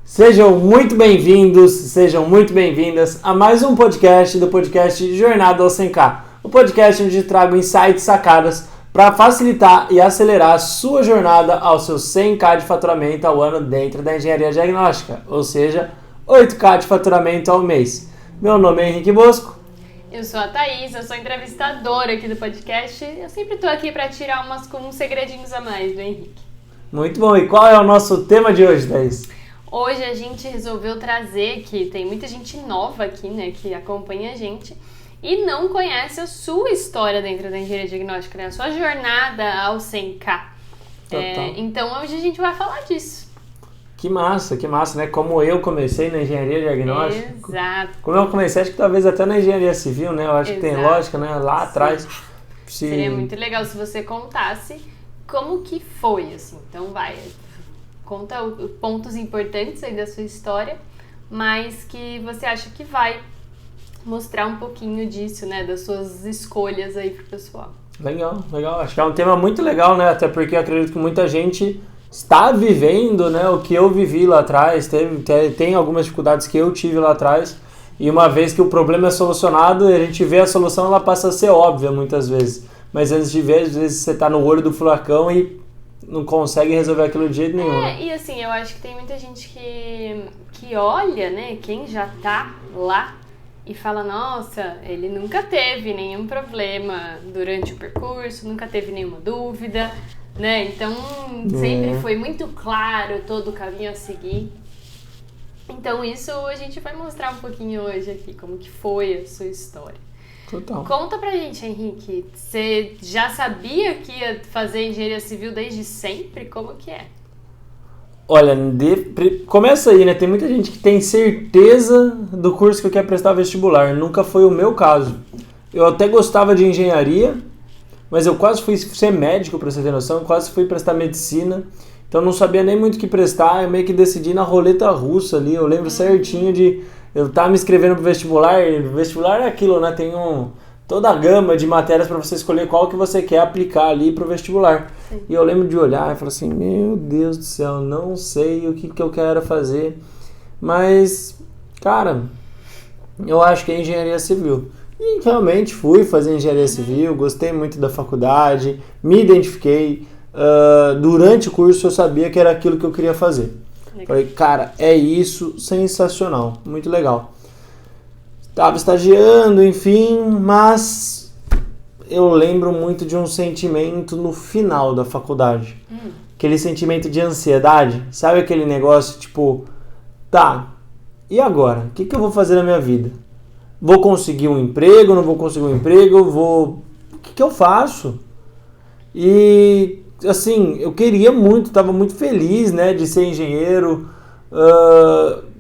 Sejam muito bem-vindos, sejam muito bem-vindas a mais um podcast do podcast Jornada ao 100K. O podcast onde trago insights, sacadas para facilitar e acelerar a sua jornada aos seus 100K de faturamento ao ano dentro da engenharia diagnóstica, ou seja, 8K de faturamento ao mês. Meu nome é Henrique Bosco. Eu sou a Thaís, eu sou entrevistadora aqui do podcast. Eu sempre estou aqui para tirar uns segredinhos a mais do Henrique. Muito bom, e qual é o nosso tema de hoje, Thaís? Hoje a gente resolveu trazer, que tem muita gente nova aqui, né, que acompanha a gente e não conhece a sua história dentro da engenharia diagnóstica, né, a sua jornada ao 100K. Então hoje a gente vai falar disso. Que massa, né? Como eu comecei na engenharia diagnóstica. Exato. Como eu comecei, acho que talvez até na engenharia civil, né? Eu acho que tem lógica, né? Lá atrás. Seria muito legal se você contasse como que foi, assim. Então conta pontos importantes aí da sua história, mas que você acha que vai mostrar um pouquinho disso, né? Das suas escolhas aí pro pessoal. Legal. Acho que é um tema muito legal, né? Até porque eu acredito que muita gente está vivendo, né, o que eu vivi lá atrás, tem algumas dificuldades que eu tive lá atrás, e uma vez que o problema é solucionado, a gente vê a solução, ela passa a ser óbvia muitas vezes, mas antes de ver, às vezes você está no olho do furacão e não consegue resolver aquilo de jeito nenhum. E assim, eu acho que tem muita gente que olha, né, quem já tá lá e fala, nossa, ele nunca teve nenhum problema durante o percurso, nunca teve nenhuma dúvida, né? Então sempre foi muito claro todo o caminho a seguir. Então isso a gente vai mostrar um pouquinho hoje aqui, como que foi a sua história. Total. Conta pra gente, Henrique, você já sabia que ia fazer engenharia civil desde sempre? Como que é? Olha, começa aí, né? Tem muita gente que tem certeza do curso que quer prestar vestibular. Nunca foi o meu caso. Eu até gostava de engenharia, mas eu quase fui ser médico, pra você ter noção, quase fui prestar medicina, então não sabia nem muito o que prestar, eu meio que decidi na roleta russa ali, eu lembro certinho de eu estar me inscrevendo pro vestibular, vestibular é aquilo, né, tem toda a gama de matérias para você escolher qual que você quer aplicar ali pro vestibular. Sim. E eu lembro de olhar e falar assim, meu Deus do céu, não sei o que eu quero fazer, mas, cara, eu acho que é engenharia civil. E realmente fui fazer engenharia civil, gostei muito da faculdade, me identifiquei. Durante o curso eu sabia que era aquilo que eu queria fazer. Legal. Falei, cara, é isso, sensacional, muito legal. Estava estagiando, enfim, mas eu lembro muito de um sentimento no final da faculdade. Aquele sentimento de ansiedade, sabe aquele negócio tipo, tá, e agora? O que eu vou fazer na minha vida? Vou conseguir um emprego, não vou conseguir um emprego, o que eu faço? E, assim, eu queria muito, estava muito feliz, né, de ser engenheiro,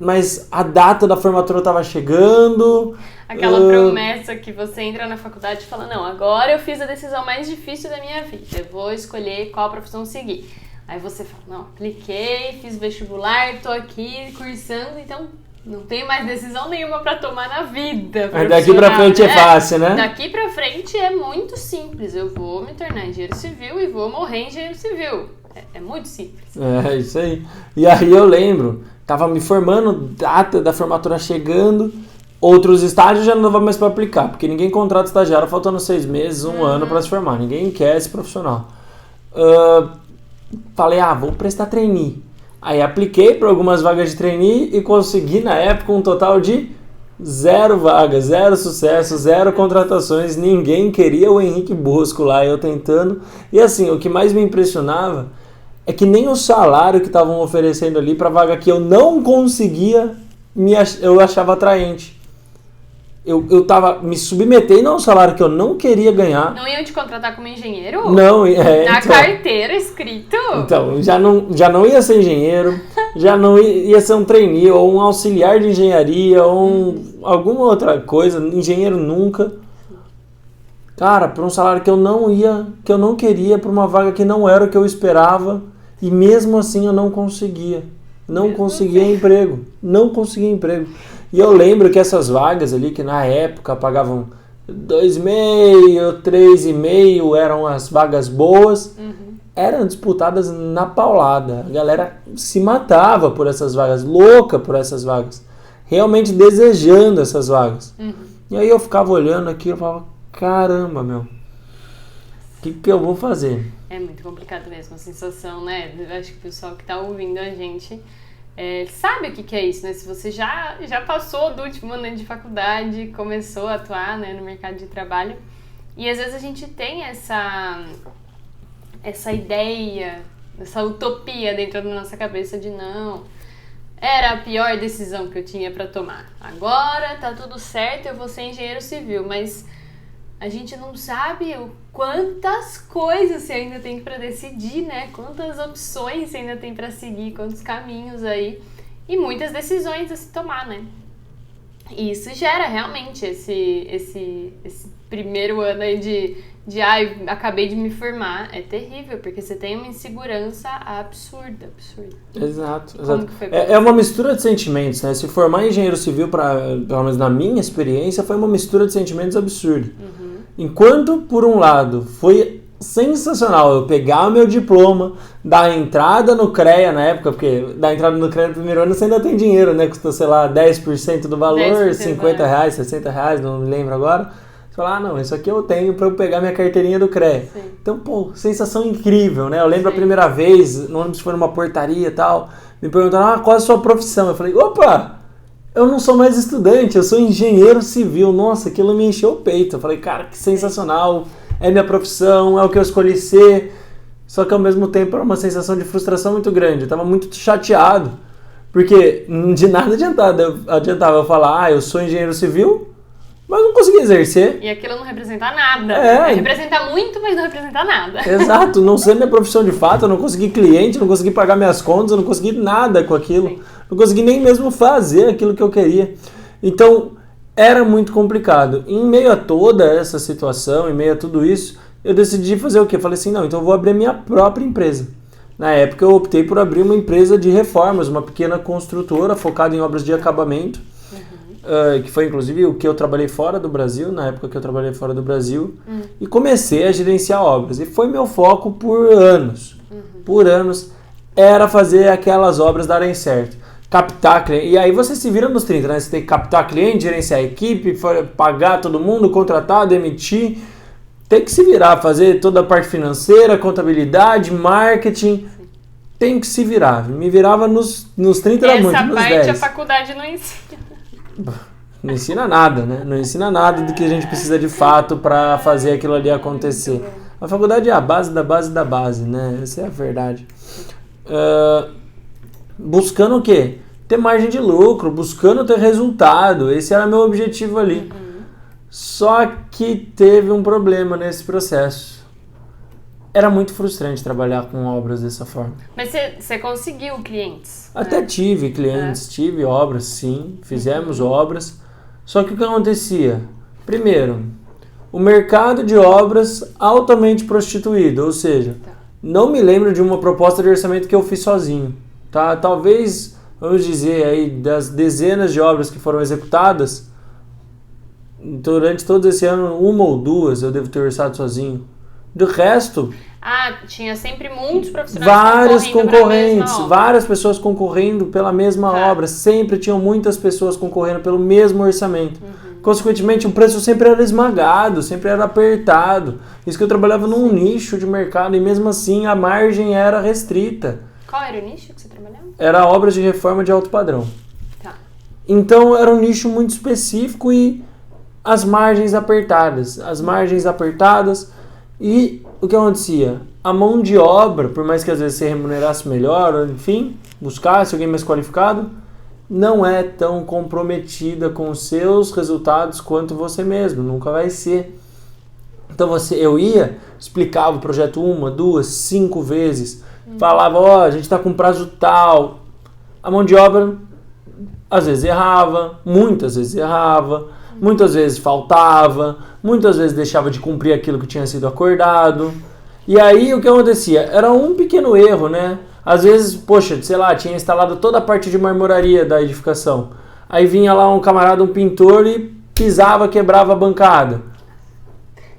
mas a data da formatura estava chegando. Aquela promessa que você entra na faculdade e fala, não, agora eu fiz a decisão mais difícil da minha vida, eu vou escolher qual profissão seguir. Aí você fala, não, apliquei, fiz vestibular, tô aqui cursando, então não tenho mais decisão nenhuma pra tomar na vida. Daqui pra frente é fácil, né? Daqui pra frente é muito simples. Eu vou me tornar engenheiro civil e vou morrer engenheiro civil. É muito simples. É, isso aí. E aí eu lembro, tava me formando, data da formatura chegando, outros estágios já não dava mais pra aplicar, porque ninguém contrata estagiário faltando 6 meses, um ano pra se formar. Ninguém quer esse profissional. Falei, vou prestar trainee. Aí apliquei para algumas vagas de trainee e consegui na época um total de 0 vagas, 0 sucesso, 0 contratações, ninguém queria o Henrique Bosco lá, eu tentando. E assim, o que mais me impressionava é que nem o salário que estavam oferecendo ali para vaga que eu não conseguia, eu achava atraente. Eu tava me submetendo a um salário que eu não queria ganhar. Não iam te contratar como engenheiro? Não, na carteira escrito? Então, já não ia ser engenheiro, já não ia ser um trainee, ou um auxiliar de engenharia, ou alguma outra coisa, engenheiro nunca. Cara, por um salário que eu não queria, por uma vaga que não era o que eu esperava, e mesmo assim eu não conseguia. Não conseguia emprego. E eu lembro que essas vagas ali, que na época pagavam 2,5, 3,5, eram as vagas boas. eram disputadas na paulada. A galera se matava por essas vagas, louca por essas vagas, realmente desejando essas vagas. E aí eu ficava olhando aquilo e falava, caramba, meu, o que eu vou fazer? É muito complicado mesmo a sensação, né? Eu acho que o pessoal que tá ouvindo a gente sabe o que é isso, né? Se você já passou do último ano de faculdade, começou a atuar, né, no mercado de trabalho, e às vezes a gente tem essa ideia, essa utopia dentro da nossa cabeça de não, era a pior decisão que eu tinha para tomar. Agora tá tudo certo, eu vou ser engenheiro civil, mas a gente não sabe quantas coisas você ainda tem para decidir, né? Quantas opções você ainda tem para seguir, quantos caminhos aí e muitas decisões a se tomar, né? E isso gera realmente esse primeiro ano aí de acabei de me formar, é terrível, porque você tem uma insegurança absurda. Exato. Como que foi? É uma mistura de sentimentos, né? Se formar em engenheiro civil, pelo menos na minha experiência, foi uma mistura de sentimentos absurda. Enquanto, por um lado, foi sensacional eu pegar o meu diploma, dar entrada no CREA na época, porque dar entrada no CREA no primeiro ano você ainda tem dinheiro, né? Custa, sei lá, 10% do valor, 50 reais, 60 reais, não me lembro agora. Você fala, não, isso aqui eu tenho pra eu pegar minha carteirinha do CREA. Sim. Então, pô, sensação incrível, né? Eu lembro a primeira vez, não lembro se foi numa portaria e tal, me perguntaram, qual é a sua profissão? Eu falei, opa! Eu não sou mais estudante, eu sou engenheiro civil. Nossa, aquilo me encheu o peito. Eu falei, cara, que sensacional. É minha profissão, é o que eu escolhi ser. Só que ao mesmo tempo era uma sensação de frustração muito grande. Eu tava muito chateado. Porque de nada adiantava eu falar, eu sou engenheiro civil, mas não consegui exercer. E aquilo não representa nada. Representa muito, mas não representa nada. Exato, não sei minha profissão de fato, eu não consegui cliente, não consegui pagar minhas contas, eu não consegui nada com aquilo. Sim. Não consegui nem mesmo fazer aquilo que eu queria. Então, era muito complicado. Em meio a toda essa situação, em meio a tudo isso, eu decidi fazer o quê? Falei assim, não, então eu vou abrir a minha própria empresa. Na época eu optei por abrir uma empresa de reformas, uma pequena construtora focada em obras de acabamento, que foi inclusive o que eu trabalhei fora do Brasil, na época que eu trabalhei fora do Brasil, e comecei a gerenciar obras. E foi meu foco por anos. Por anos era fazer aquelas obras darem certo. Captar cliente, e aí você se vira nos 30, né? Você tem que captar cliente, gerenciar a equipe, pagar todo mundo, contratar, demitir, tem que se virar, fazer toda a parte financeira, contabilidade, marketing, tem que se virar. Me virava nos 30 era muito, nos 10. Essa parte a faculdade não ensina. Não ensina nada, né? Não ensina nada do que a gente precisa de fato para fazer aquilo ali acontecer. A faculdade é a base da base da base, né? Essa é a verdade. Buscando o quê? Ter margem de lucro, buscando ter resultado. Esse era meu objetivo ali. Só que teve um problema nesse processo. Era muito frustrante trabalhar com obras dessa forma. Mas você conseguiu clientes? Até tive clientes, tive obras, sim. Fizemos obras. Só que o que acontecia? Primeiro, o mercado de obras altamente prostituído. Ou seja, não me lembro de uma proposta de orçamento que eu fiz sozinho. Tá? Talvez, vamos dizer, aí, das dezenas de obras que foram executadas, durante todo esse ano, uma ou duas eu devo ter orçado sozinho. Do resto... tinha sempre muitos profissionais concorrentes, várias pessoas concorrendo pela mesma obra, sempre tinham muitas pessoas concorrendo pelo mesmo orçamento. Consequentemente, o preço sempre era esmagado, sempre era apertado. Isso que eu trabalhava num nicho de mercado e mesmo assim a margem era restrita. Qual era o nicho que você trabalhava? Era obras de reforma de alto padrão. Tá. Então era um nicho muito específico e as margens apertadas. E o que acontecia? A mão de obra, por mais que às vezes você remunerasse melhor, enfim, buscasse alguém mais qualificado, não é tão comprometida com os seus resultados quanto você mesmo, nunca vai ser. Então eu ia, explicava o projeto 1, 2, 5 vezes, falava, a gente está com prazo tal. A mão de obra às vezes errava, muitas vezes faltava, muitas vezes deixava de cumprir aquilo que tinha sido acordado. E aí o que acontecia? Era um pequeno erro, né? Às vezes, poxa, sei lá, tinha instalado toda a parte de marmoraria da edificação. Aí vinha lá um camarada, um pintor, e pisava, quebrava a bancada.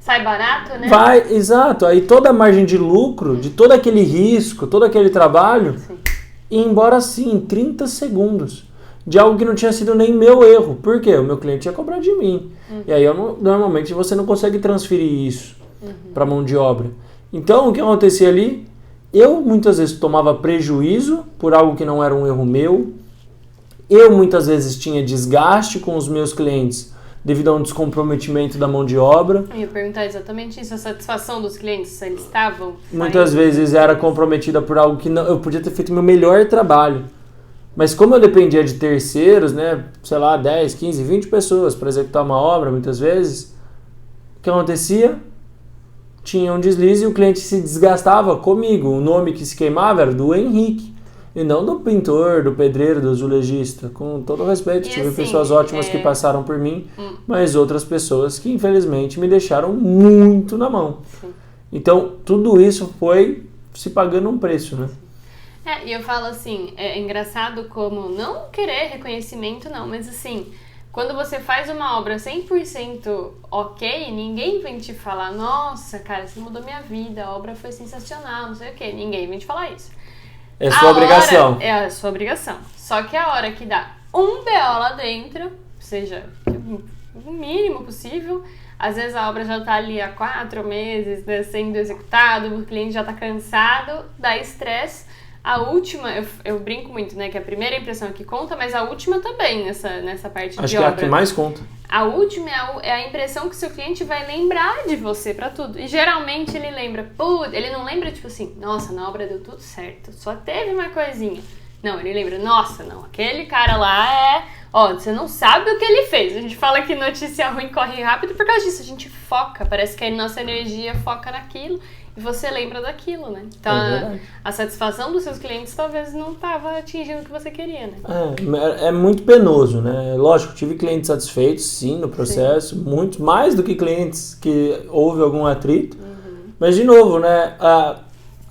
Sai barato, né? Vai, exato. Aí toda a margem de lucro, de todo aquele risco, todo aquele trabalho, ia embora assim, em 30 segundos. De algo que não tinha sido nem meu erro. Por quê? O meu cliente ia cobrar de mim. E aí, normalmente, você não consegue transferir isso para mão de obra. Então, o que acontecia ali? Eu, muitas vezes, tomava prejuízo por algo que não era um erro meu. Eu, muitas vezes, tinha desgaste com os meus clientes devido a um descomprometimento da mão de obra. Eu ia perguntar exatamente isso, a satisfação dos clientes, se eles estavam... Muitas vezes era comprometida por algo que não, eu podia ter feito meu melhor trabalho. Mas como eu dependia de terceiros, né, sei lá, 10, 15, 20 pessoas para executar uma obra, muitas vezes, o que acontecia? Tinha um deslize e o cliente se desgastava comigo. O nome que se queimava era do Henrique. E não do pintor, do pedreiro, do azulejista. Com todo respeito, e tive assim, pessoas ótimas que passaram por mim, mas outras pessoas que infelizmente me deixaram muito na mão. Sim. Então, tudo isso foi se pagando um preço, né? E eu falo assim, é engraçado como não querer reconhecimento não, mas assim, quando você faz uma obra 100% ok, ninguém vem te falar, nossa, cara, você mudou minha vida, a obra foi sensacional, não sei o quê, ninguém vem te falar isso. É sua obrigação. É a sua obrigação. Só que a hora que dá um BO lá dentro, seja o mínimo possível, às vezes a obra já tá ali há 4 meses, né, sendo executado, o cliente já tá cansado, dá estresse. A última, eu brinco muito, né, que a primeira impressão é que conta, mas a última também nessa parte de obra. Acho que é a que mais conta. A última é a impressão que o seu cliente vai lembrar de você pra tudo. E geralmente ele lembra, ele não lembra tipo assim, nossa, na obra deu tudo certo, só teve uma coisinha. Não, ele lembra, nossa, não, aquele cara lá você não sabe o que ele fez. A gente fala que notícia ruim corre rápido por causa disso, a gente foca, parece que a nossa energia foca naquilo. E você lembra daquilo, né? Então, a satisfação dos seus clientes talvez não estava atingindo o que você queria, né? É muito penoso, né? Lógico, tive clientes satisfeitos, sim, no processo. Sim. Muito mais do que clientes que houve algum atrito. Mas, de novo, né?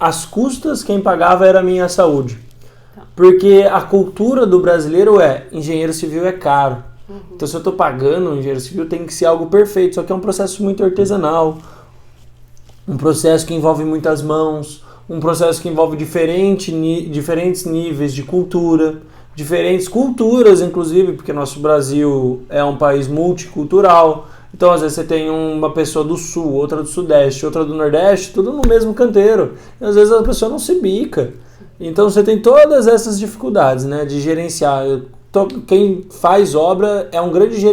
As custas, quem pagava era a minha saúde. Tá. Porque a cultura do brasileiro engenheiro civil é caro. Então, se eu estou pagando um engenheiro civil, tem que ser algo perfeito. Só que é um processo muito artesanal. Um processo que envolve muitas mãos, um processo que envolve diferentes níveis de cultura, diferentes culturas, inclusive, porque nosso Brasil é um país multicultural. Então, às vezes, você tem uma pessoa do Sul, outra do Sudeste, outra do Nordeste, tudo no mesmo canteiro. E, às vezes, a pessoa não se bica. Então, você tem todas essas dificuldades, né, de gerenciar. Quem faz obra é um grande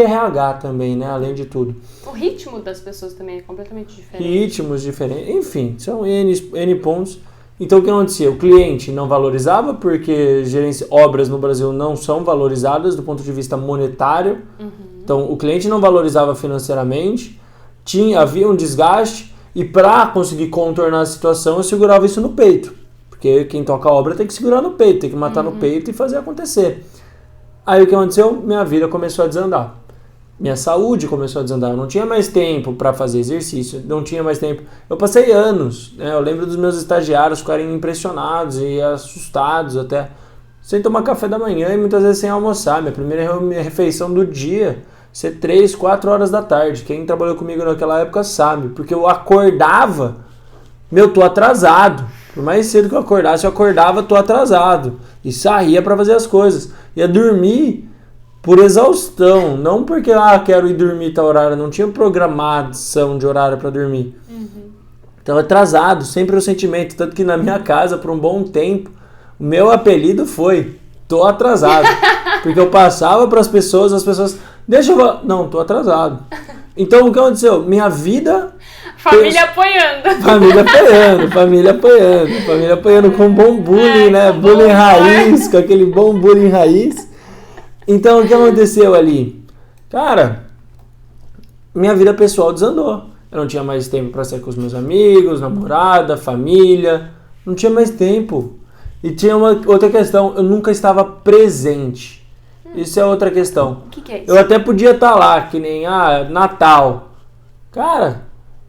RH também, né, além de tudo. O ritmo das pessoas também é completamente diferente. Ritmos diferentes, enfim, são N pontos. Então, o que acontecia? O cliente não valorizava, porque obras no Brasil não são valorizadas do ponto de vista monetário. Então, o cliente não valorizava financeiramente, havia um desgaste, e para conseguir contornar a situação, eu segurava isso no peito. Porque quem toca a obra tem que segurar no peito, tem que matar no peito e fazer acontecer. Aí o que aconteceu? Minha vida começou a desandar. Minha saúde começou a desandar. Eu não tinha mais tempo para fazer exercício, não tinha mais tempo. Eu passei anos, né? Eu lembro dos meus estagiários ficarem impressionados e assustados até, sem tomar café da manhã e muitas vezes sem almoçar. Minha primeira refeição do dia ser 3, 4 horas da tarde. Quem trabalhou comigo naquela época sabe, porque eu acordava, tô atrasado. Por mais cedo que eu acordasse, eu acordava, tô atrasado. E saía para fazer as coisas. Ia dormir por exaustão, não porque quero ir dormir tal horário, não tinha programação de horário para dormir. Então atrasado, sempre o sentimento, tanto que na minha casa por um bom tempo, o meu apelido foi tô atrasado, porque eu passava para as pessoas, deixa eu não, tô atrasado. Então o que aconteceu? Minha vida família apoiando. Família apoiando com bom bullying, né? Bullying raiz, com aquele bom bullying raiz. Então, o que aconteceu ali? Cara, minha vida pessoal desandou. Eu não tinha mais tempo para sair com os meus amigos, namorada, família. Não tinha mais tempo. E tinha uma outra questão, eu nunca estava presente. Isso é outra questão. O que é isso? Eu até podia estar lá, que nem Natal. Cara,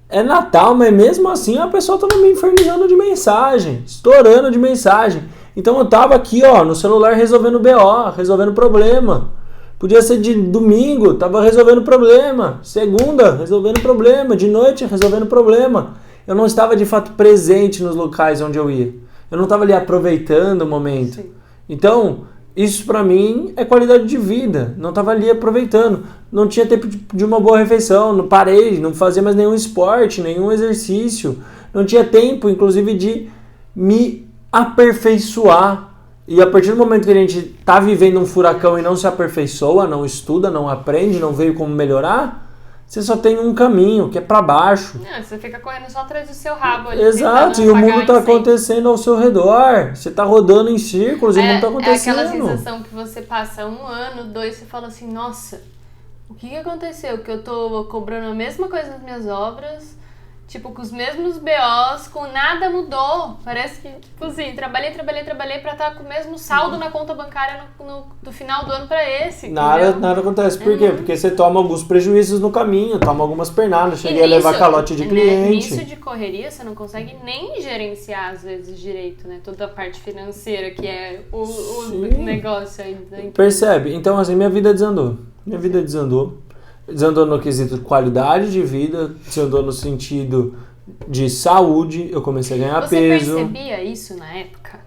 é Natal, mas mesmo assim a pessoa estava me infernizando de mensagem, estourando de mensagem. Então eu tava aqui, no celular resolvendo BO, resolvendo problema. Podia ser de domingo, tava resolvendo problema. Segunda, resolvendo problema. De noite, resolvendo problema. Eu não estava de fato presente nos locais onde eu ia. Eu não estava ali aproveitando o momento. Sim. Então, isso pra mim é qualidade de vida. Não estava ali aproveitando. Não tinha tempo de uma boa refeição. Não parei, não fazia mais nenhum esporte, nenhum exercício. Não tinha tempo, inclusive, de me aperfeiçoar. E a partir do momento que a gente está vivendo um furacão e não se aperfeiçoa, não estuda, não aprende, não veio como melhorar, você só tem um caminho, que é para baixo. Não, você fica correndo só atrás do seu rabo ali. Exato, e o mundo está acontecendo ao seu redor. Você está rodando em círculos e o mundo está acontecendo. É aquela sensação que você passa 1 ano, 2, você fala assim, nossa, o que aconteceu? Que eu tô cobrando a mesma coisa nas minhas obras, tipo, com os mesmos BOs, com nada mudou. Parece que, tipo assim, trabalhei pra estar com o mesmo saldo na conta bancária do final do ano pra esse. Nada acontece. Por quê? Porque você toma alguns prejuízos no caminho, toma algumas pernadas, cheguei a levar calote de cliente. Nisso de correria, você não consegue nem gerenciar, às vezes, direito, né? Toda a parte financeira, que é o negócio aí. Percebe? Então, assim, minha vida desandou. Desandou no quesito de qualidade de vida, desandou no sentido de saúde, eu comecei a ganhar peso. Você percebia isso na época?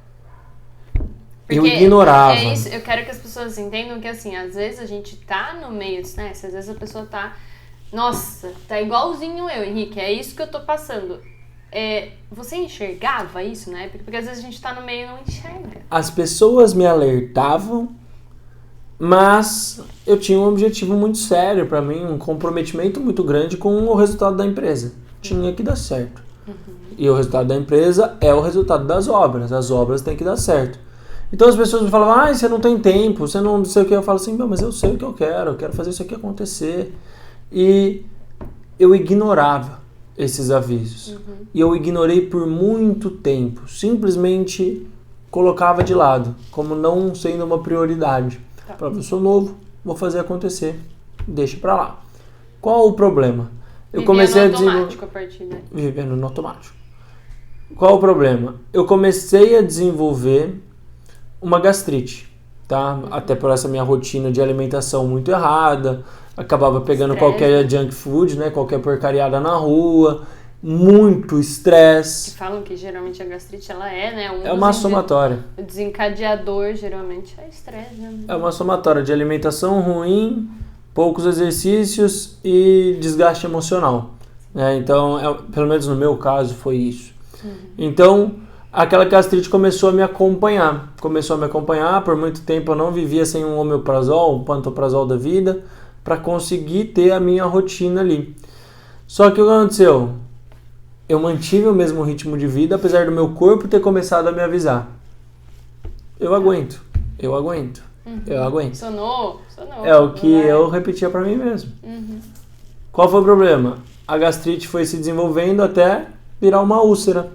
Porque eu ignorava. É isso, eu quero que as pessoas entendam que, assim, às vezes a gente tá no meio, né? Às vezes a pessoa tá, nossa, tá igualzinho eu, Henrique, é isso que eu tô passando. Você enxergava isso na época? Porque às vezes a gente tá no meio e não enxerga. As pessoas me alertavam, mas eu tinha um objetivo muito sério para mim, um comprometimento muito grande com o resultado da empresa. Tinha que dar certo. E o resultado da empresa é o resultado das obras. As obras têm que dar certo. Então as pessoas me falavam, você não tem tempo, você não sei o que. Eu falo assim, mas eu sei o que eu quero fazer isso aqui acontecer. E eu ignorava esses avisos. E eu ignorei por muito tempo. Simplesmente colocava de lado, como não sendo uma prioridade. Eu sou novo, vou fazer acontecer, deixa pra lá. Qual o problema? Eu comecei a automático a partir daí. Vivendo no automático. Qual o problema? Eu comecei a desenvolver uma gastrite, tá? Até por essa minha rotina de alimentação muito errada, acabava pegando qualquer junk food, né? Qualquer porcariada na rua, muito estresse. Falam que geralmente a gastrite ela né? É uma somatória. O desencadeador geralmente é estresse, né? É uma somatória de alimentação ruim, poucos exercícios e desgaste emocional. Então, pelo menos no meu caso, foi isso. Então, aquela gastrite começou a me acompanhar. Por muito tempo eu não vivia sem um omeprazol, um pantoprazol da vida, para conseguir ter a minha rotina ali. Só que o que aconteceu? Eu mantive o mesmo ritmo de vida, apesar do meu corpo ter começado a me avisar. Eu aguento. Sonou. É o que eu repetia pra mim mesmo. Qual foi o problema? A gastrite foi se desenvolvendo até virar uma úlcera.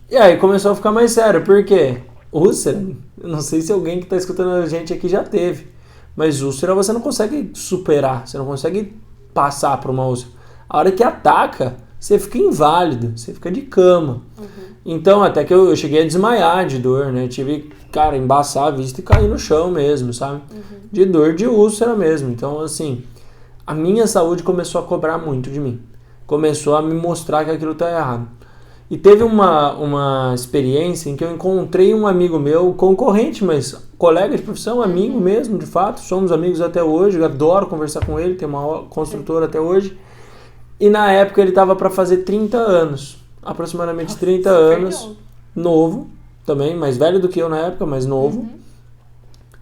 E aí começou a ficar mais sério. Por quê? Úlcera, eu não sei se alguém que tá escutando a gente aqui já teve. Mas úlcera você não consegue superar. Você não consegue passar por uma úlcera. A hora que ataca, você fica inválido, você fica de cama. Então, até que eu cheguei a desmaiar de dor, né? Tive, embaçar a vista e cair no chão mesmo, sabe? De dor de úlcera mesmo. Então, assim, a minha saúde começou a cobrar muito de mim. Começou a me mostrar que aquilo tá errado. E teve uma experiência em que eu encontrei um amigo meu, concorrente, mas colega de profissão, amigo mesmo, de fato. Somos amigos até hoje, eu adoro conversar com ele, tem uma construtora até hoje. E na época ele estava para fazer 30 anos, aproximadamente 30 anos, novo também, mais velho do que eu na época, mas novo.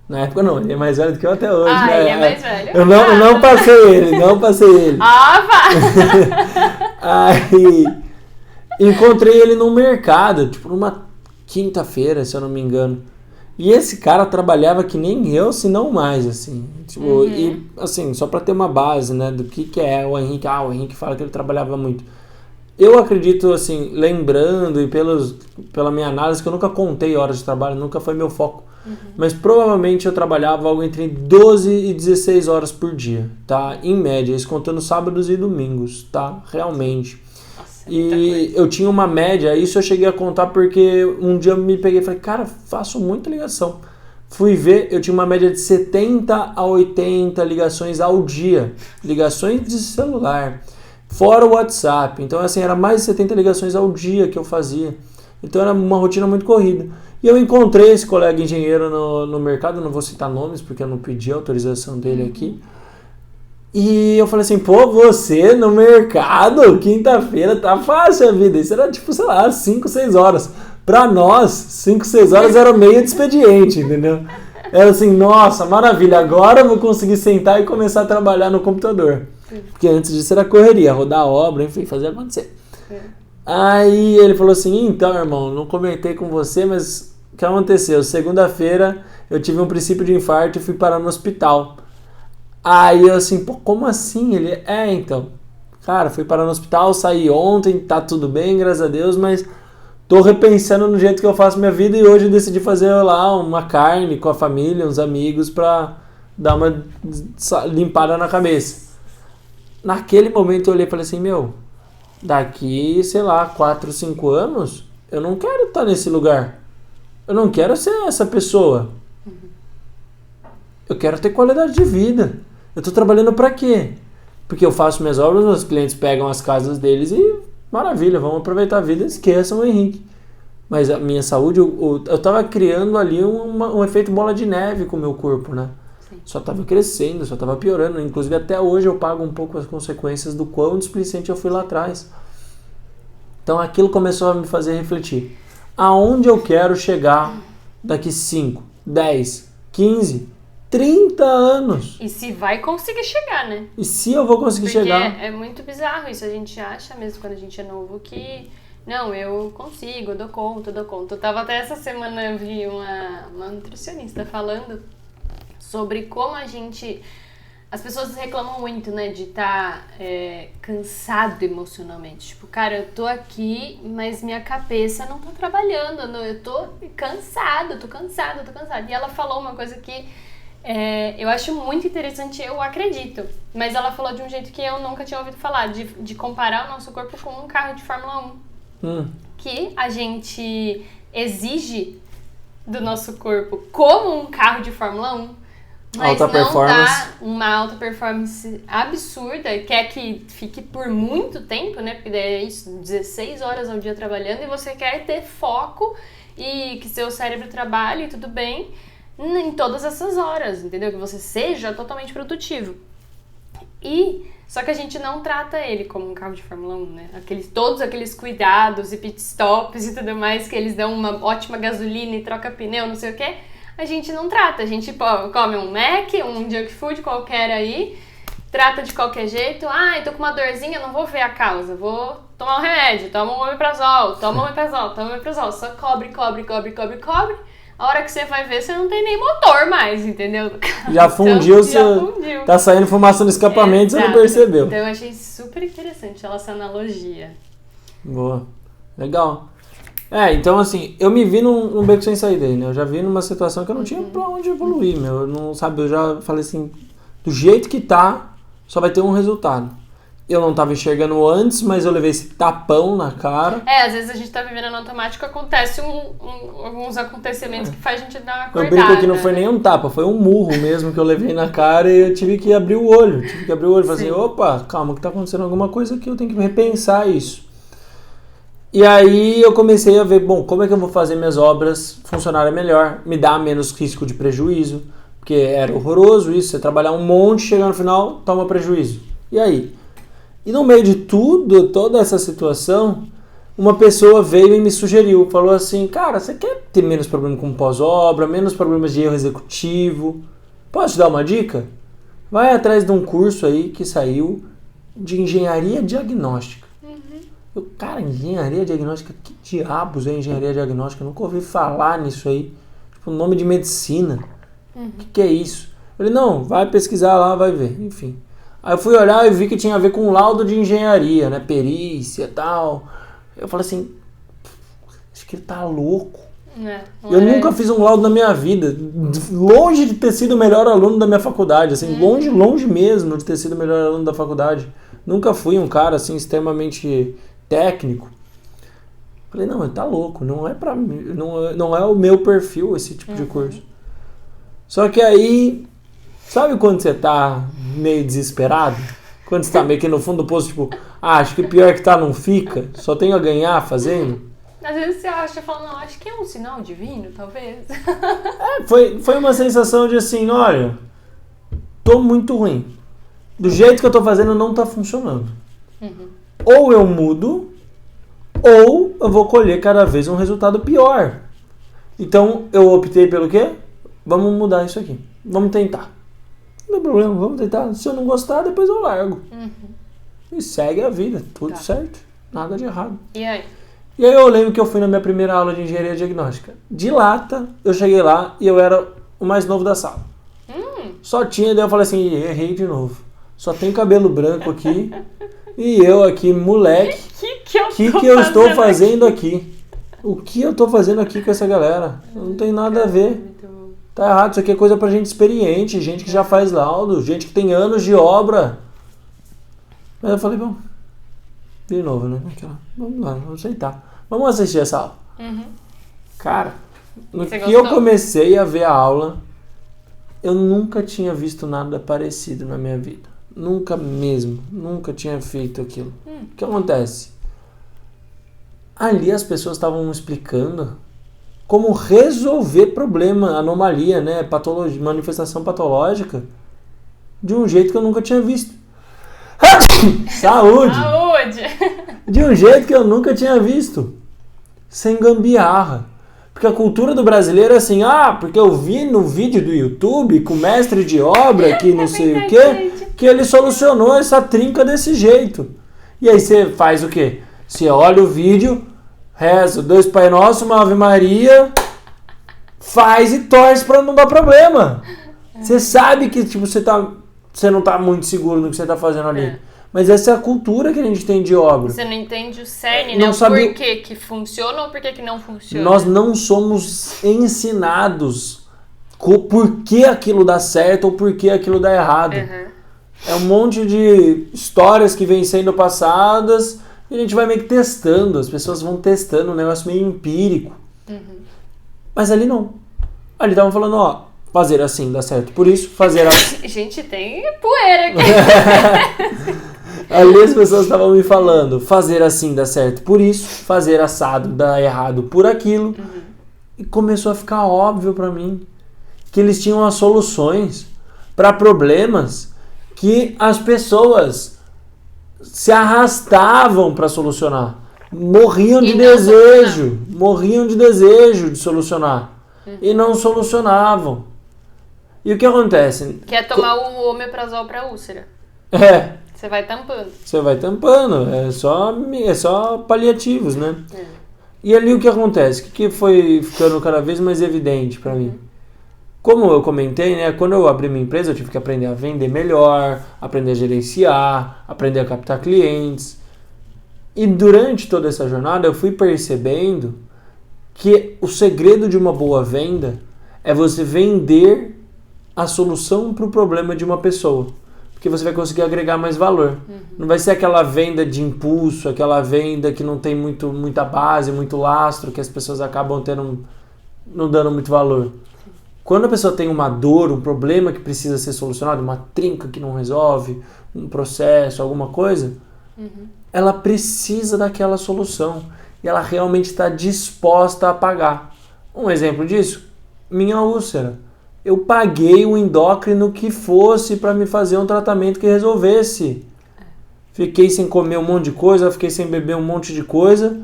Na época não, ele é mais velho do que eu até hoje. Ele é mais velho. Eu não passei ele. Aí encontrei ele no mercado, tipo numa quinta-feira, se eu não me engano. E esse cara trabalhava que nem eu, se não mais, assim. Tipo, e, assim, só pra ter uma base, né, do que é o Henrique. O Henrique fala que ele trabalhava muito. Eu acredito, assim, lembrando e pela minha análise, que eu nunca contei horas de trabalho, nunca foi meu foco. Mas provavelmente eu trabalhava algo entre 12 e 16 horas por dia, tá? Em média, isso contando sábados e domingos, tá? Realmente. E eu tinha uma média, isso eu cheguei a contar porque um dia eu me peguei e falei, cara, faço muita ligação. Fui ver, eu tinha uma média de 70 a 80 ligações ao dia. Ligações de celular. Fora o WhatsApp. Então, assim, era mais de 70 ligações ao dia que eu fazia. Então, era uma rotina muito corrida. E eu encontrei esse colega engenheiro no mercado, não vou citar nomes, porque eu não pedi a autorização dele aqui. E eu falei assim, pô, você no mercado, quinta-feira, tá fácil a vida. Isso era tipo, sei lá, 5, 6 horas. Pra nós, 5, 6 horas era meio de expediente, entendeu? Era assim, nossa, maravilha, agora eu vou conseguir sentar e começar a trabalhar no computador. Porque antes disso era correria, rodar a obra, enfim, fazer acontecer. Aí ele falou assim, então, irmão, não comentei com você, mas o que aconteceu? Segunda-feira eu tive um princípio de infarto e fui parar no hospital. Aí eu assim, pô, como assim? Ele, então, cara, fui parar no hospital, saí ontem, tá tudo bem, graças a Deus, mas tô repensando no jeito que eu faço minha vida e hoje eu decidi fazer lá uma carne com a família, uns amigos, pra dar uma limpada na cabeça. Naquele momento eu olhei e falei assim, meu, daqui, sei lá, 4, 5 anos, eu não quero estar nesse lugar. Eu não quero ser essa pessoa. Eu quero ter qualidade de vida. Eu tô trabalhando pra quê? Porque eu faço minhas obras, meus clientes pegam as casas deles e maravilha, vamos aproveitar a vida, esqueçam o Henrique. Mas a minha saúde, eu tava criando ali um efeito bola de neve com o meu corpo, né? Sim. Só tava crescendo, só tava piorando. Inclusive até hoje eu pago um pouco as consequências do quão displicente eu fui lá atrás. Então aquilo começou a me fazer refletir. Aonde eu quero chegar daqui 5, 10, 15, 30 anos. E se vai conseguir chegar, né? E se eu vou conseguir chegar? Porque é muito bizarro isso. A gente acha mesmo quando a gente é novo que... Não, eu consigo, eu dou conta. Eu tava até essa semana, eu vi uma nutricionista falando sobre como a gente... As pessoas reclamam muito, né, de estar cansado emocionalmente. Tipo, cara, eu tô aqui, mas minha cabeça não tá trabalhando. Eu tô cansada. E ela falou uma coisa que eu acho muito interessante, eu acredito. Mas ela falou de um jeito que eu nunca tinha ouvido falar, de comparar o nosso corpo com um carro de Fórmula 1. Que a gente exige do nosso corpo como um carro de Fórmula 1, mas alta não performance. dá uma alta performance absurda, quer que fique por muito tempo, né? Porque daí é isso, 16 horas ao dia trabalhando e você quer ter foco e que seu cérebro trabalhe, tudo bem, em todas essas horas, entendeu? Que você seja totalmente produtivo. Só que a gente não trata ele como um carro de Fórmula 1, né? Todos aqueles cuidados e pitstops e tudo mais, que eles dão uma ótima gasolina e troca pneu, não sei o quê, a gente não trata. A gente come um Mac, um junk food qualquer aí, trata de qualquer jeito. Eu tô com uma dorzinha, não vou ver a causa, vou tomar um remédio, toma um omeprazol. Só cobre. A hora que você vai ver, você não tem nem motor mais, entendeu? Já fundiu, tá saindo fumaça no escapamento e você não percebeu. Então eu achei super interessante essa analogia. Boa, legal. Então assim, eu me vi num beco sem saída aí, né? Eu já vi numa situação que eu não tinha pra onde evoluir, meu. Eu não, sabe, eu já falei assim, do jeito que tá, só vai ter um resultado. Eu não tava enxergando antes, mas eu levei esse tapão na cara. Às vezes a gente tá vivendo no automático, acontece alguns acontecimentos que faz a gente dar uma acordada. Eu brinco que não foi nem um tapa, foi um murro mesmo que eu levei na cara e eu tive que abrir o olho. Falei assim, opa, calma, que tá acontecendo alguma coisa aqui, eu tenho que repensar isso. E aí eu comecei a ver, como é que eu vou fazer minhas obras funcionarem melhor, me dar menos risco de prejuízo, porque era horroroso isso, você trabalhar um monte, chegar no final, toma prejuízo. E aí? E no meio de toda essa situação, uma pessoa veio e me sugeriu, falou assim, cara, você quer ter menos problema com pós-obra, menos problemas de erro executivo? Posso te dar uma dica? Vai atrás de um curso aí que saiu de engenharia diagnóstica. Cara, engenharia diagnóstica, que diabos é engenharia diagnóstica? Eu nunca ouvi falar nisso aí. Tipo, nome de medicina. O que é isso? Eu falei, não, vai pesquisar lá, vai ver, enfim. Aí eu fui olhar e vi que tinha a ver com laudo de engenharia, né? Perícia e tal. Eu falei assim, acho que ele tá louco. Eu nunca fiz um laudo na minha vida. Longe de ter sido o melhor aluno da minha faculdade. Assim, longe mesmo de ter sido o melhor aluno da faculdade. Nunca fui um cara assim, extremamente técnico. Falei, não, ele tá louco. Não é pra mim. Não é o meu perfil esse tipo de curso. Só que aí, sabe quando você tá meio desesperado? Quando você tá meio que no fundo do poço, tipo, acho que o pior que tá não fica, só tenho a ganhar fazendo. Às vezes você acha, fala, não, acho que é um sinal divino, talvez. Foi uma sensação de assim, olha, tô muito ruim. Do jeito que eu tô fazendo não tá funcionando. Ou eu mudo, ou eu vou colher cada vez um resultado pior. Então eu optei pelo quê? Vamos mudar isso aqui. Vamos tentar. Não tem problema, vamos tentar. Se eu não gostar, depois eu largo. E segue a vida, tudo certo. Nada de errado. E aí? E aí eu lembro que eu fui na minha primeira aula de engenharia diagnóstica. De lata, eu cheguei lá e eu era o mais novo da sala. Só tinha, daí eu falei assim, errei de novo. Só tem cabelo branco aqui. E eu aqui, moleque. O que eu estou fazendo aqui? O que eu tô fazendo aqui com essa galera? Não tem nada a ver. Tá errado, isso aqui é coisa pra gente experiente, gente que já faz laudo, gente que tem anos de obra. Aí eu falei, bom, de novo, né? Vamos lá, vamos aceitar. Vamos assistir essa aula. Cara, no Você que gostou? eu comecei a ver a aula, eu nunca tinha visto nada parecido na minha vida. Nunca mesmo. Nunca tinha feito aquilo. O que acontece? Ali as pessoas estavam explicando como resolver problema, anomalia, né? Patologia, manifestação patológica de um jeito que eu nunca tinha visto. Saúde! Saúde! De um jeito que eu nunca tinha visto. Sem gambiarra. Porque a cultura do brasileiro é assim, porque eu vi no vídeo do YouTube com o mestre de obra que não sei o quê, que ele solucionou essa trinca desse jeito. E aí você faz o quê? Você olha o vídeo, reza 2 Pai Nosso, uma Ave Maria, faz e torce pra não dar problema. Você sabe que tipo, você não tá muito seguro no que você tá fazendo ali. Mas essa é a cultura que a gente tem de obra. Você não entende o cerne, Não né? O sabe- porquê que funciona ou porquê que não funciona. Nós não somos ensinados por que aquilo dá certo ou por que aquilo dá errado. É um monte de histórias que vêm sendo passadas e a gente vai meio que testando. As pessoas vão testando um negócio meio empírico. Mas ali não. Ali estavam falando, fazer assim dá certo por isso, fazer assim. Gente, tem poeira aqui. Ali as pessoas estavam me falando, fazer assim dá certo por isso, fazer assado dá errado por aquilo. E começou a ficar óbvio pra mim que eles tinham as soluções para problemas que as pessoas se arrastavam para solucionar. Morriam de desejo de solucionar. E não solucionavam. E o que acontece? Quer tomar o omeprazol pra úlcera. Você vai tampando. Você vai tampando, é só paliativos, né? E ali o que acontece? O que foi ficando cada vez mais evidente para mim? Como eu comentei, né? Quando eu abri minha empresa, eu tive que aprender a vender melhor, aprender a gerenciar, aprender a captar clientes. E durante toda essa jornada eu fui percebendo que o segredo de uma boa venda é você vender a solução para o problema de uma pessoa. Porque você vai conseguir agregar mais valor. Não vai ser aquela venda de impulso, aquela venda que não tem muita base, muito lastro, que as pessoas acabam não dando muito valor. Quando a pessoa tem uma dor, um problema que precisa ser solucionado, uma trinca que não resolve, um processo, alguma coisa, ela precisa daquela solução. E ela realmente está disposta a pagar. Um exemplo disso, minha úlcera. Eu paguei o endócrino que fosse para me fazer um tratamento que resolvesse. Fiquei sem comer um monte de coisa, fiquei sem beber um monte de coisa.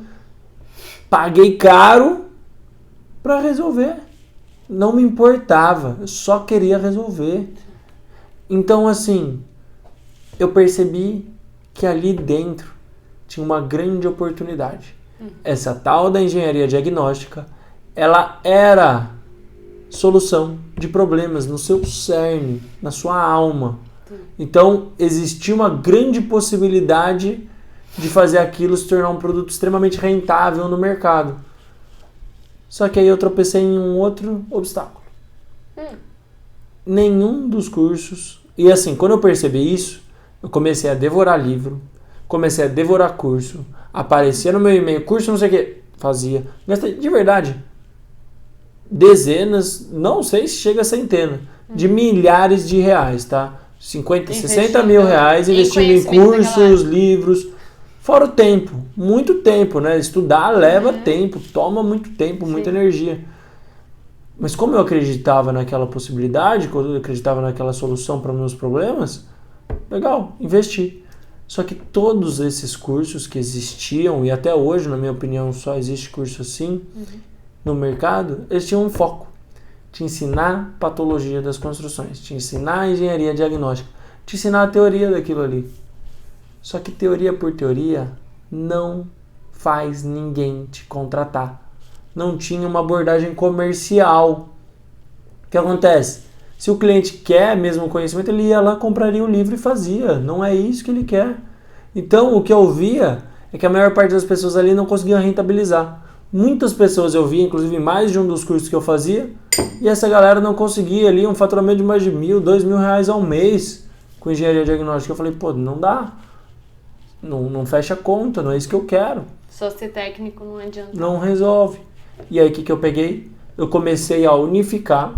Paguei caro para resolver. Não me importava, eu só queria resolver. Então, assim, eu percebi que ali dentro tinha uma grande oportunidade. Essa tal da engenharia diagnóstica, ela era solução de problemas no seu cerne, na sua alma. Então, existia uma grande possibilidade de fazer aquilo se tornar um produto extremamente rentável no mercado. Só que aí eu tropecei em um outro obstáculo. Nenhum dos cursos... E assim, quando eu percebi isso, eu comecei a devorar livro, comecei a devorar curso, aparecia no meu e-mail, curso não sei o que, fazia. De verdade, dezenas, não sei se chega a centena, de milhares de reais, tá? 50, 60 mil reais investindo em cursos, livros, fora o tempo, muito tempo, né? Estudar leva tempo, toma muito tempo, muita energia. Mas como eu acreditava naquela possibilidade, quando eu acreditava naquela solução para os meus problemas, legal, investi. Só que todos esses cursos que existiam, e até hoje, na minha opinião, só existe curso assim no mercado, eles tinham um foco. Te ensinar patologia das construções, te ensinar engenharia diagnóstica, te ensinar a teoria daquilo ali. Só que teoria por teoria não faz ninguém te contratar. Não tinha uma abordagem comercial. O que acontece? Se o cliente quer mesmo conhecimento, ele ia lá, compraria o livro e fazia. Não é isso que ele quer. Então, o que eu via é que a maior parte das pessoas ali não conseguiam rentabilizar. Muitas pessoas eu via, inclusive em mais de um dos cursos que eu fazia, e essa galera não conseguia ali um faturamento de mais de R$1.000, R$2.000 ao mês com engenharia diagnóstica. Eu falei, pô, não dá. Não fecha a conta, não é isso que eu quero. Só ser técnico não adianta. Não resolve. E aí o que eu peguei? Eu comecei a unificar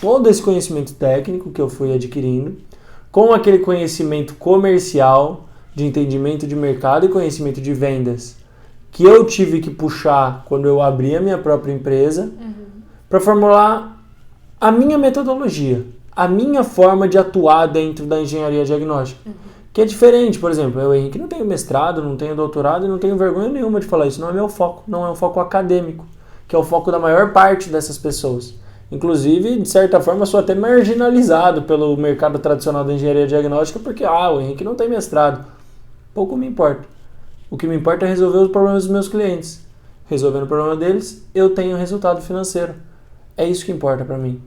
todo esse conhecimento técnico que eu fui adquirindo com aquele conhecimento comercial, de entendimento de mercado e conhecimento de vendas que eu tive que puxar quando eu abri a minha própria empresa para formular a minha metodologia, a minha forma de atuar dentro da engenharia diagnóstica. Que é diferente, por exemplo, eu, Henrique, não tenho mestrado, não tenho doutorado e não tenho vergonha nenhuma de falar isso. Não é meu foco, não é um foco acadêmico, que é o foco da maior parte dessas pessoas. Inclusive, de certa forma, sou até marginalizado pelo mercado tradicional da engenharia diagnóstica porque, o Henrique não tem mestrado. Pouco me importa. O que me importa é resolver os problemas dos meus clientes. Resolvendo o problema deles, eu tenho resultado financeiro. É isso que importa pra mim.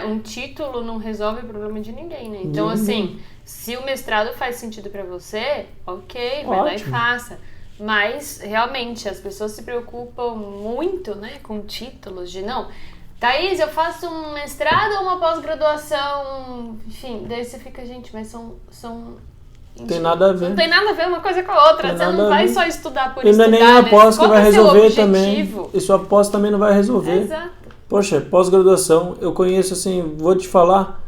Um título não resolve o problema de ninguém, né? Então, assim, se o mestrado faz sentido pra você, ok, vai lá e faça. Mas, realmente, as pessoas se preocupam muito, né, com títulos de, não, Thaís, eu faço um mestrado ou uma pós-graduação, enfim, daí você fica, gente, mas são tem nada a ver. Não tem nada a ver uma coisa com a outra. Você não vai só estudar por estudar. E não é nem a pós que vai resolver também. E sua pós também não vai resolver. Exato. Poxa, pós-graduação, eu conheço assim, vou te falar,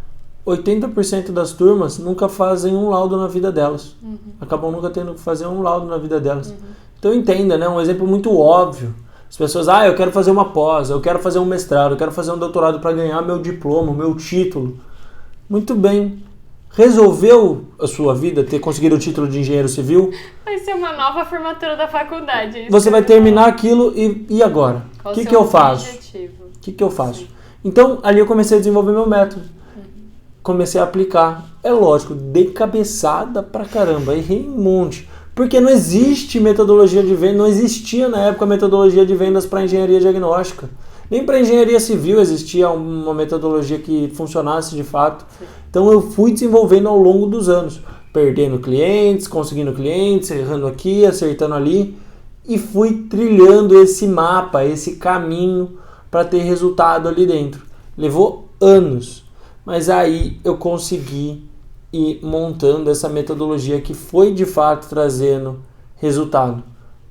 80% das turmas nunca fazem um laudo na vida delas. Acabam nunca tendo que fazer um laudo na vida delas. Então entenda, né? Um exemplo muito óbvio. As pessoas, eu quero fazer uma pós, eu quero fazer um mestrado, eu quero fazer um doutorado para ganhar meu diploma, meu título. Muito bem. Resolveu a sua vida ter conseguido o título de engenheiro civil? Vai ser uma nova formatura da faculdade. Você vai terminar aquilo e agora? O que eu faço? O que eu faço? Sim. Então, ali eu comecei a desenvolver meu método. Comecei a aplicar. É lógico, dei cabeçada pra caramba, errei um monte. Porque não existe metodologia de venda, não existia na época metodologia de vendas para engenharia diagnóstica. Nem para engenharia civil existia uma metodologia que funcionasse de fato. Então eu fui desenvolvendo ao longo dos anos, perdendo clientes, conseguindo clientes, errando aqui, acertando ali, e fui trilhando esse mapa, esse caminho para ter resultado ali dentro. Levou anos, mas aí eu consegui ir montando essa metodologia que foi de fato trazendo resultado.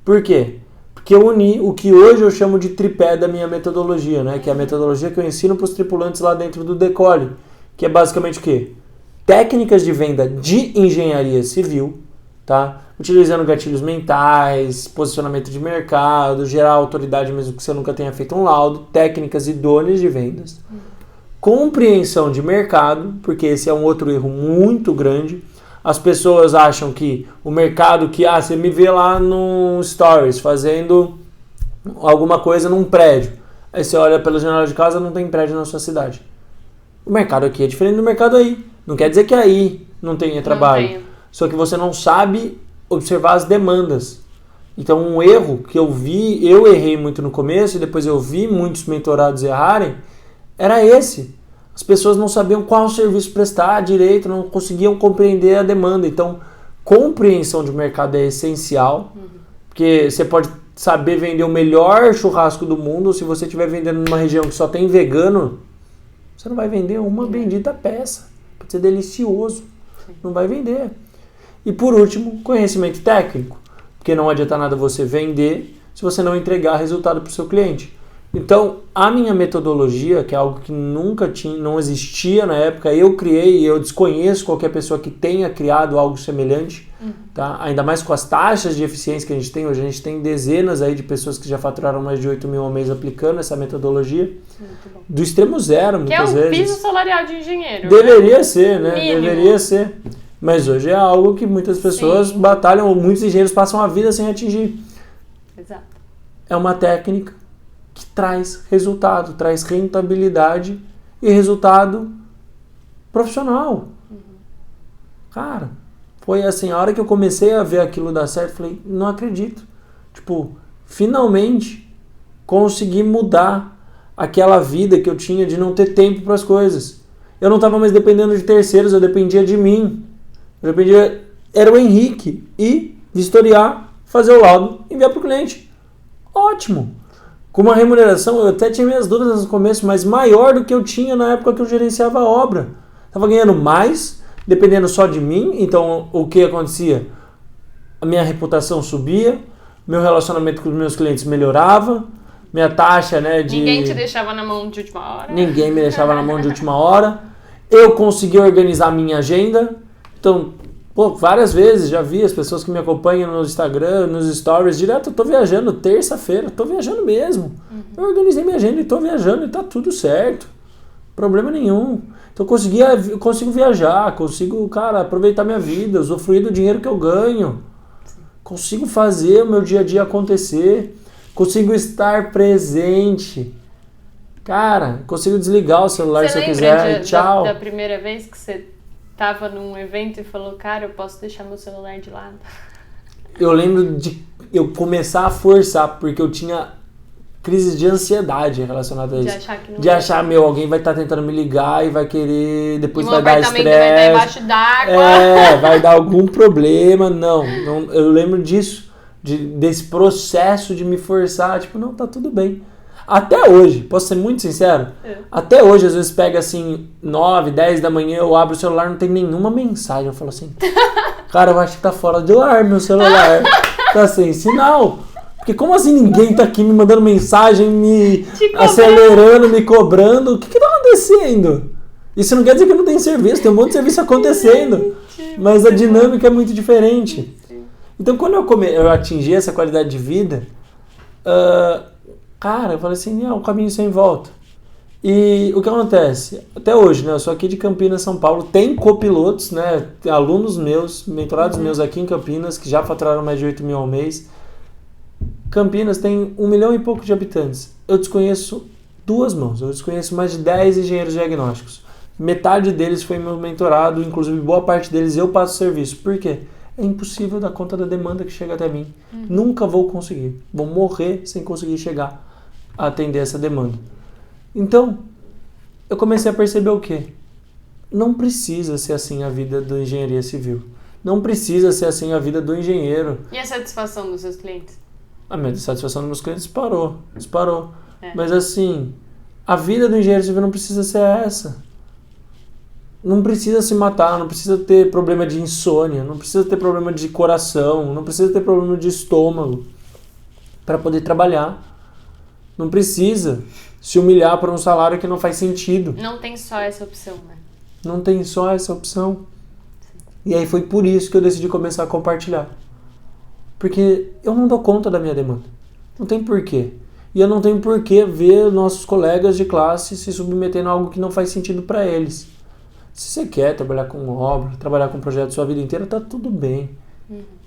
Por quê? Porque eu uni o que hoje eu chamo de tripé da minha metodologia, né? Que é a metodologia que eu ensino para os tripulantes lá dentro do Decolle, que é basicamente o quê? Técnicas de venda de engenharia civil, tá? Utilizando gatilhos mentais, posicionamento de mercado, gerar autoridade mesmo que você nunca tenha feito um laudo, técnicas idôneas de vendas, compreensão de mercado, porque esse é um outro erro muito grande. As pessoas acham que o mercado que, você me vê lá no Stories fazendo alguma coisa num prédio. Aí você olha pela janela de casa, não tem prédio na sua cidade. O mercado aqui é diferente do mercado aí. Não quer dizer que aí não tenha trabalho. Não tenho. Só que você não sabe observar as demandas. Então um erro que eu errei muito no começo e depois eu vi muitos mentorados errarem, era esse. As pessoas não sabiam qual serviço prestar direito, não conseguiam compreender a demanda. Então, compreensão de mercado é essencial, porque você pode saber vender o melhor churrasco do mundo, se você estiver vendendo numa região que só tem vegano, você não vai vender uma bendita peça. Pode ser delicioso, não vai vender. E por último, conhecimento técnico, porque não adianta nada você vender se você não entregar resultado para o seu cliente. Então, a minha metodologia, que é algo que não existia na época, eu criei e eu desconheço qualquer pessoa que tenha criado algo semelhante, tá? Ainda mais com as taxas de eficiência que a gente tem. Hoje a gente tem dezenas aí de pessoas que já faturaram mais de 8 mil ao mês aplicando essa metodologia. Do extremo zero, muitas vezes. Que é o piso salarial de engenheiro. Deveria ser, né? Mínimo. Deveria ser. Mas hoje é algo que muitas pessoas batalham, ou muitos engenheiros passam a vida sem atingir. Exato. É uma técnica que traz resultado, traz rentabilidade e resultado profissional. Cara, foi assim, a hora que eu comecei a ver aquilo dar certo, falei, não acredito. Tipo, finalmente consegui mudar aquela vida que eu tinha de não ter tempo para as coisas. Eu não estava mais dependendo de terceiros, eu dependia de mim. Era o Henrique e vistoriar, fazer o laudo e enviar para o cliente. Ótimo! Com uma remuneração, eu até tinha minhas dúvidas no começo, mas maior do que eu tinha na época que eu gerenciava a obra. Estava ganhando mais, dependendo só de mim. Então, o que acontecia? A minha reputação subia, meu relacionamento com os meus clientes melhorava, minha taxa, né, de... Ninguém te deixava na mão de última hora. Ninguém me deixava na mão de última hora. Eu conseguia organizar a minha agenda. Então, várias vezes já vi as pessoas que me acompanham no Instagram, nos stories, direto, eu tô viajando terça-feira, tô viajando mesmo. Eu organizei minha agenda e tô viajando e tá tudo certo. Problema nenhum. Então eu consigo viajar, consigo, cara, aproveitar minha vida, usufruir do dinheiro que eu ganho. Consigo fazer o meu dia a dia acontecer. Consigo estar presente. Cara, consigo desligar o celular se eu quiser e tchau. Da primeira vez que você tava num evento e falou, cara, eu posso deixar meu celular de lado? Eu lembro de eu começar a forçar, porque eu tinha crises de ansiedade relacionada a isso. De achar, alguém vai estar tentando me ligar e vai querer, depois vai dar estresse. Vai estar embaixo d'água. Vai dar algum problema. Não, eu lembro disso, desse processo de me forçar, tipo, não, tá tudo bem. Até hoje, posso ser muito sincero? Até hoje, às vezes pega assim, 9, 10 da manhã, eu abro o celular, não tem nenhuma mensagem. Eu falo assim, cara, eu acho que tá fora do ar meu celular. Tá sem sinal. Porque como assim ninguém tá aqui me mandando mensagem, me acelerando, me cobrando? O que tá acontecendo? Isso não quer dizer que não tem serviço, tem um monte de serviço acontecendo. Mas a dinâmica é muito diferente. Então, quando eu atingi essa qualidade de vida, cara, eu falei assim, o caminho sem volta. E o que acontece? Até hoje, né? Eu sou aqui de Campinas, São Paulo. Tem copilotos, né? Alunos meus, mentorados meus aqui em Campinas, que já faturaram mais de 8 mil ao mês. Campinas tem 1 milhão e pouco de habitantes. Eu desconheço duas mãos. Eu desconheço mais de 10 engenheiros diagnósticos. Metade deles foi meu mentorado, inclusive boa parte deles eu passo serviço. Por quê? É impossível dar conta da demanda que chega até mim. Nunca vou conseguir. Vou morrer sem conseguir chegar a atender essa demanda. Então, eu comecei a perceber o quê? Não precisa ser assim a vida da engenharia civil. Não precisa ser assim a vida do engenheiro. E a satisfação dos seus clientes? A minha satisfação dos meus clientes disparou. Mas assim, a vida do engenheiro civil não precisa ser essa. Não precisa se matar, não precisa ter problema de insônia, não precisa ter problema de coração, não precisa ter problema de estômago para poder trabalhar. Não precisa se humilhar por um salário que não faz sentido. Não tem só essa opção, né? Não tem só essa opção. E aí foi por isso que eu decidi começar a compartilhar. Porque eu não dou conta da minha demanda. Não tem porquê. E eu não tenho porquê ver nossos colegas de classe se submetendo a algo que não faz sentido para eles. Se você quer trabalhar com obra, trabalhar com projeto sua vida inteira, tá tudo bem.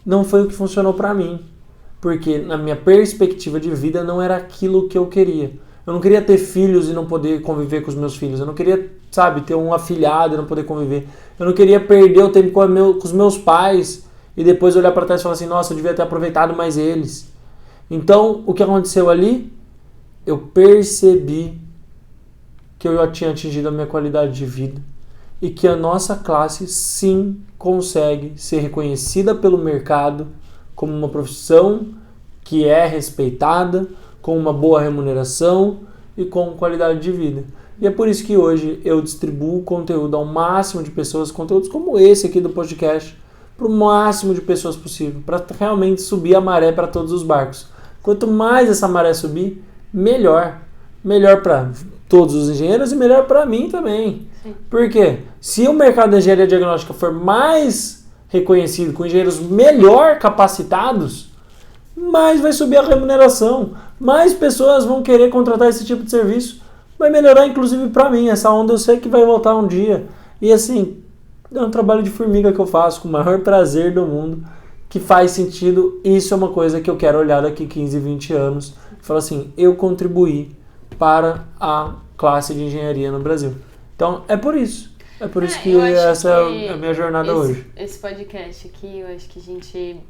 Não foi o que funcionou para mim. Porque na minha perspectiva de vida não era aquilo que eu queria. Eu não queria ter filhos e não poder conviver com os meus filhos. Eu não queria, ter um afilhado e não poder conviver. Eu não queria perder o tempo com os meus pais e depois olhar para trás e falar assim, nossa, eu devia ter aproveitado mais eles. Então, o que aconteceu ali? Eu percebi que eu já tinha atingido a minha qualidade de vida e que a nossa classe, sim, consegue ser reconhecida pelo mercado como uma profissão que é respeitada, com uma boa remuneração e com qualidade de vida. E é por isso que hoje eu distribuo conteúdo ao máximo de pessoas, conteúdos como esse aqui do podcast, para o máximo de pessoas possível, para realmente subir a maré para todos os barcos. Quanto mais essa maré subir, melhor. melhor para todos os engenheiros e melhor para mim também. Sim. Por quê? Se o mercado da engenharia diagnóstica for mais reconhecido, com engenheiros melhor capacitados, mais vai subir a remuneração, mais pessoas vão querer contratar esse tipo de serviço, vai melhorar inclusive para mim. Essa onda eu sei que vai voltar um dia. E assim, é um trabalho de formiga que eu faço com o maior prazer do mundo, que faz sentido. Isso é uma coisa que eu quero olhar daqui 15, 20 anos e falar assim, eu contribuí para a classe de engenharia no Brasil. Então, é por isso. É por isso que essa é a minha jornada hoje. Esse podcast aqui, eu acho que a gente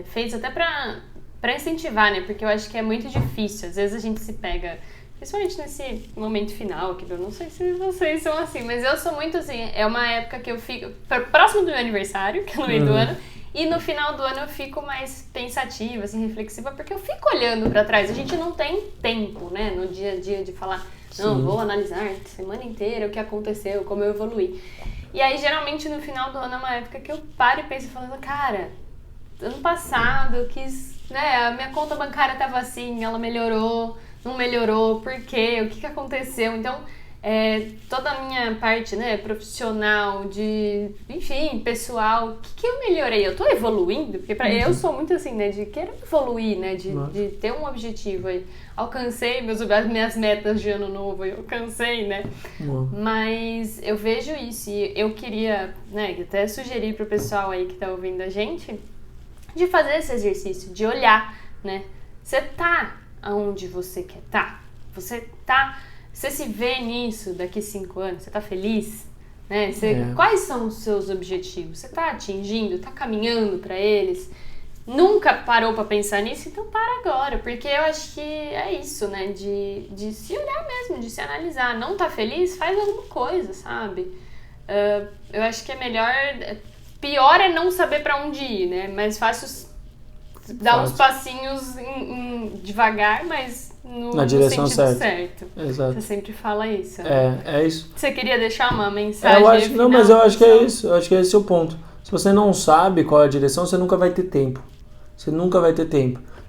fez até pra incentivar, né? Porque eu acho que é muito difícil. Às vezes a gente se pega, principalmente nesse momento final, que eu não sei se vocês são assim, mas eu sou muito assim. É uma época que eu fico próximo do meu aniversário, que é no meio do ano, e no final do ano eu fico mais pensativa, assim, reflexiva, porque eu fico olhando pra trás. A gente não tem tempo, né, no dia a dia de falar, não, vou analisar a semana inteira o que aconteceu, como eu evoluí. E aí, geralmente, no final do ano é uma época que eu paro e penso, falando, cara, ano passado eu quis, né, a minha conta bancária tava assim, ela melhorou, não melhorou, por quê, o que aconteceu? Então, toda a minha parte, né, profissional, enfim, pessoal, o que eu melhorei? Eu tô evoluindo? Porque eu sou muito assim, né, de querer evoluir, né, de ter um objetivo aí. Alcancei minhas metas de ano novo, eu alcancei, né? Mas eu vejo isso e eu queria, né, até sugerir pro pessoal aí que tá ouvindo a gente, de fazer esse exercício, de olhar, né? Você tá aonde você quer estar? Você se vê nisso daqui 5 anos? Você tá feliz? Né? Quais são os seus objetivos? Você tá atingindo? Tá caminhando para eles? Nunca parou para pensar nisso? Então para agora, porque eu acho que é isso, né? De se olhar mesmo, de se analisar. Não tá feliz? Faz alguma coisa, sabe? Eu acho que é melhor... Pior é não saber para onde ir, né? Mais fácil dar uns passinhos devagar, mas na direção certo. Exato. Você sempre fala isso. Né? É isso. Você queria deixar uma mensagem? Mas eu acho que é isso. Eu acho que esse é o ponto. Se você não sabe qual é a direção, você nunca vai ter tempo.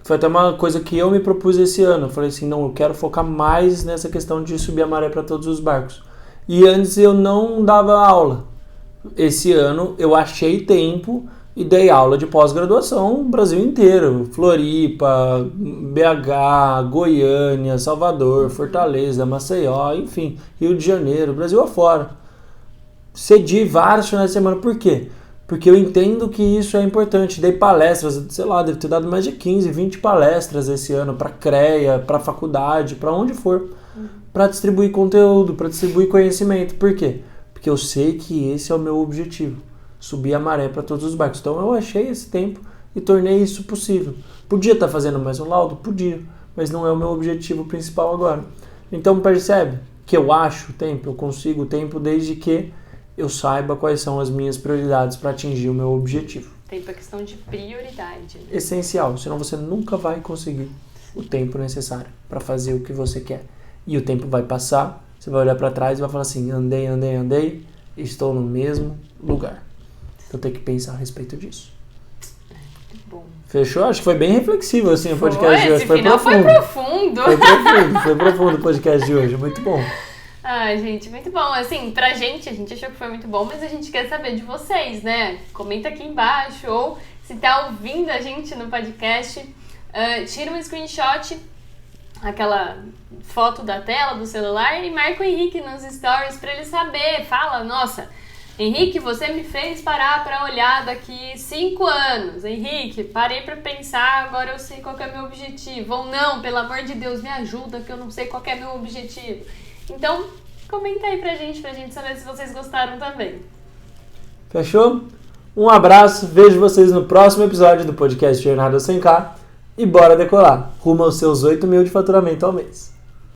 Foi até uma coisa que eu me propus esse ano. Eu falei assim, não, eu quero focar mais nessa questão de subir a maré para todos os barcos. E antes eu não dava aula. Esse ano eu achei tempo e dei aula de pós-graduação no Brasil inteiro. Floripa, BH, Goiânia, Salvador, Fortaleza, Maceió, enfim, Rio de Janeiro, Brasil afora. Cedi vários finais de semana. Por quê? Porque eu entendo que isso é importante. Dei palestras, sei lá, devo ter dado mais de 15, 20 palestras esse ano para CREA, para faculdade, para onde for, para distribuir conteúdo, para distribuir conhecimento. Por quê? Porque eu sei que esse é o meu objetivo, subir a maré para todos os barcos. Então eu achei esse tempo e tornei isso possível. Podia estar fazendo mais um laudo? Podia, mas não é o meu objetivo principal agora. Então percebe que eu acho o tempo, eu consigo o tempo desde que eu saiba quais são as minhas prioridades para atingir o meu objetivo. Tempo é questão de prioridade. Né? Essencial, senão você nunca vai conseguir o tempo necessário para fazer o que você quer. E o tempo vai passar, você vai olhar para trás e vai falar assim, andei, estou no mesmo lugar. Então tem que pensar a respeito disso. Muito bom. Fechou? Acho que foi bem reflexivo assim o podcast de hoje. Foi profundo. Foi profundo o podcast de hoje, muito bom. Ai, gente, muito bom. Assim, pra gente, a gente achou que foi muito bom, mas a gente quer saber de vocês, né? Comenta aqui embaixo, ou se tá ouvindo a gente no podcast, tira um screenshot, aquela foto da tela do celular e marca o Henrique nos stories pra ele saber. Fala, nossa, Henrique, você me fez parar pra olhar daqui 5 anos. Henrique, parei pra pensar, agora eu sei qual que é meu objetivo. Ou não, pelo amor de Deus, me ajuda que eu não sei qual que é meu objetivo. Então, comenta aí pra gente saber se vocês gostaram também. Fechou? Um abraço, vejo vocês no próximo episódio do podcast Jornada 100K e bora decolar, rumo aos seus 8 mil de faturamento ao mês.